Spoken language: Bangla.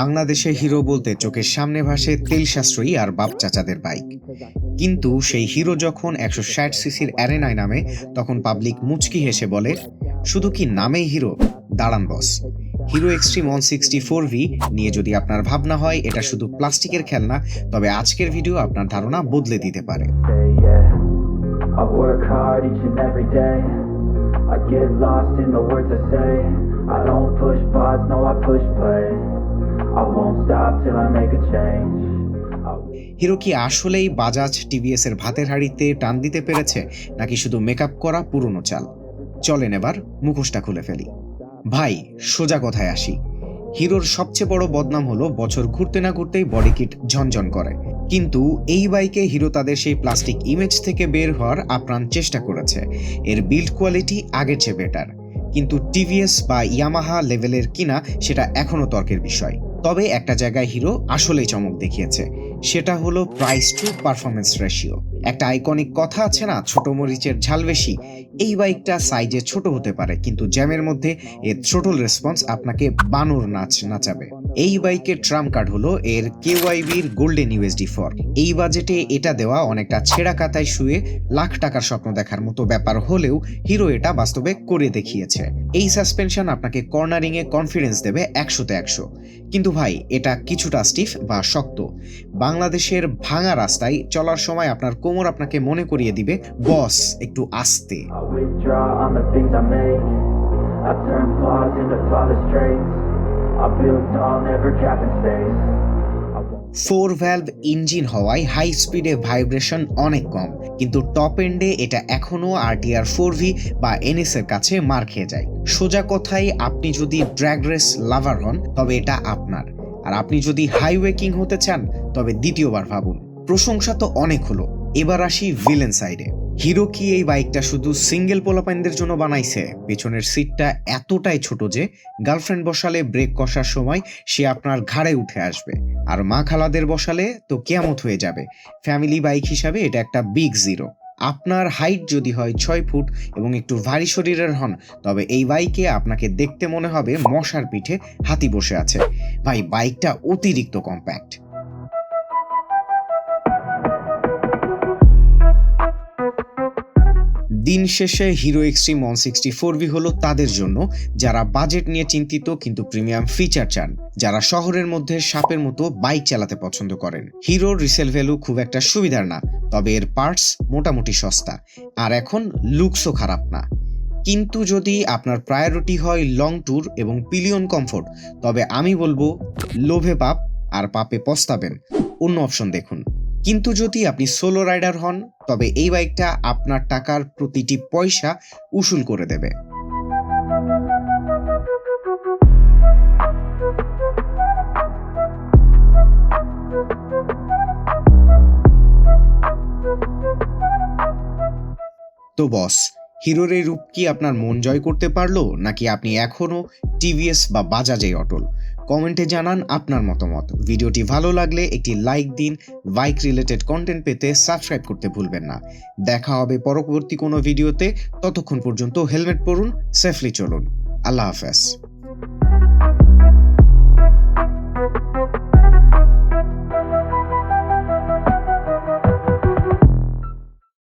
বাংলাদেশে হিরো বলতে চোখের সামনে ভাসে তেল সাশ্রয়ী আর বাপ চাচাদের বাইক, কিন্তু সেই হিরো যখন 160 সিসির অ্যারেনায় নামে তখন পাবলিক মুচকি হেসে বলে, শুধু কি নামেই হিরো? দাঁড়ান বস, হিরো এক্সট্রিম 164V নিয়ে যদি আপনার ভাবনা হয় এটা শুধু প্লাস্টিকের খেলনা, তবে আজকের ভিডিও আপনার ধারণা বদলে দিতে পারে। I work hard each and every day. I get lost in the words I say. I don't push pause, no I push play. I won't stop till I make a change. Hero কি আসলেই বাজাজ টিভিএস এর ভাতের হাঁড়িতে টান দিতে পেরেছে, নাকি শুধু মেকআপ করা পুরনো চাল? চলেন এবার মুখোশটা খুলে ফেলি। ভাই, সোজা কথায় আসি। হিরোর সবচেয়ে বড় বদনাম হলো বছর ঘুরতে না ঘুরতেই বডি কিট ঝনঝন করে। কিন্তু এই বাইকে হিরো তাদের সেই প্লাস্টিক ইমেজ থেকে বের হওয়ার আপ্রাণ চেষ্টা করেছে। এর বিল্ড কোয়ালিটি আগের চেয়ে বেটার, কিন্তু টিভিএস বা ইয়ামাহা লেভেলের কিনা সেটা এখনো তর্কের বিষয়। তবে একটা জায়গায় হিরো আসলেই চমক দেখিয়েছে, সেটা হলো প্রাইস টু পারফরমেন্স রেশিও। একটা আইকনিক কথা আছে না, ছোট মরিচের ঝাল বেশি। এই বাইকটা সাইজে ছোট হতে পারে, কিন্তু জ্যামের মধ্যে এর থ্রোটল রেসপন্স আপনাকে বানর নাচ নাচাবে। এই বাইকের ট্রাম কার্ড হলো এর KYB-র গোল্ডেন USD4। এই বাজেটে এটা দেওয়া অনেকটা ছেঁড়া কাতায় শুয়ে লাখ টাকার স্বপ্ন দেখার মতো ব্যাপার হলেও হিরো এটা বাস্তবে করে দেখিয়েছে। এই সাসপেনশন আপনাকে কর্নারিং এ কনফিডেন্স দেবে 100-তে 100, কিন্তু ভাই এটা কিছুটা স্টিফ বা শক্ত। বাংলাদেশের ভাঙা রাস্তায় চলার সময় আপনার কোমর আপনাকে মনে করিয়ে দিবে, বস একটু আস্তে। I withdraw on the things I make. I turn flaws into flawless traits. I build tall, never capped in space. 4 valve engine হওয়ায় হাই স্পিডে ভাইব্রেশন অনেক কম, কিন্তু টপ এন্ডে এটা এখনো RTR 4V বা NS এর কাছে মার খেয়ে যায়। সোজা কথায়, আপনি যদি ড্র্যাগ রেস লাভার হন তবে এটা আপনার, আর আপনি যদি হাইওয়ে কিং হতে চান তবে দ্বিতীয়বার ভাবুন। প্রশংসা তো অনেক হলো, এবার আসি ভিলেন সাইডে। হিরো কি এই বাইকটা শুধু সিঙ্গেল পোলাপাইনদের জন্য বানাইছে? পেছনের সিটটা এতটাই ছোট যে গার্লফ্রেন্ড বসালে ব্রেক কষার সময় সে আপনার ঘাড়ে উঠে আসবে, আর মা খালাদের বসালে তো কিয়ামত হয়ে যাবে। ফ্যামিলি বাইক হিসাবে এটা একটা বিগ জিরো। আপনার হাইট যদি হয় 6 ফুট এবং একটু ভারী শরীরের হন, তবে এই বাইকে আপনাকে দেখতে মনে হবে মশার পিঠে হাতি বসে আছে। ভাই, বাইকটা অতিরিক্ত কম্প্যাক্ট। দিন শেষে হিরো এক্সট্রিম 164V হলো তাদের জন্য যারা বাজেট নিয়ে চিন্তিত কিন্তু প্রিমিয়াম ফিচার চান, যারা শহরের মধ্যে সাপের মতো বাইক চালাতে পছন্দ করেন। হিরোর রিসেল ভ্যালু খুব একটা সুবিধার না, তবে এর পার্টস মোটামুটি সস্তা, আর এখন লুকসও খারাপ না। কিন্তু যদি আপনার প্রায়োরিটি হয় লং ট্যুর এবং পিলিয়ন কমফোর্ট, তবে আমি বলবো লোভে পাপ আর পাপে পস্তাবেন, অন্য অপশন দেখুন। কিন্তু যদি আপনি সোলো রাইডার হন, তবে এই বাইকটা আপনার টাকার প্রতিটি পয়সা উসুল করে দেবে। তো বস, হিরোর এই রূপ কি আপনার মন জয় করতে পারলো, নাকি আপনি এখনো টিভিএস বা বাজাজেই অটল? কমেন্টে জানান আপনার মতামত। ভিডিওটি ভালো লাগলে একটি লাইক দিন। বাইক রিলেটেড কন্টেন্ট পেতে সাবস্ক্রাইব করতে ভুলবেন না। দেখা হবে পরবর্তী কোনো ভিডিওতে। ততক্ষণ পর্যন্ত হেলমেট পরুন, সেফলি চলুন। আল্লাহ হাফেজ।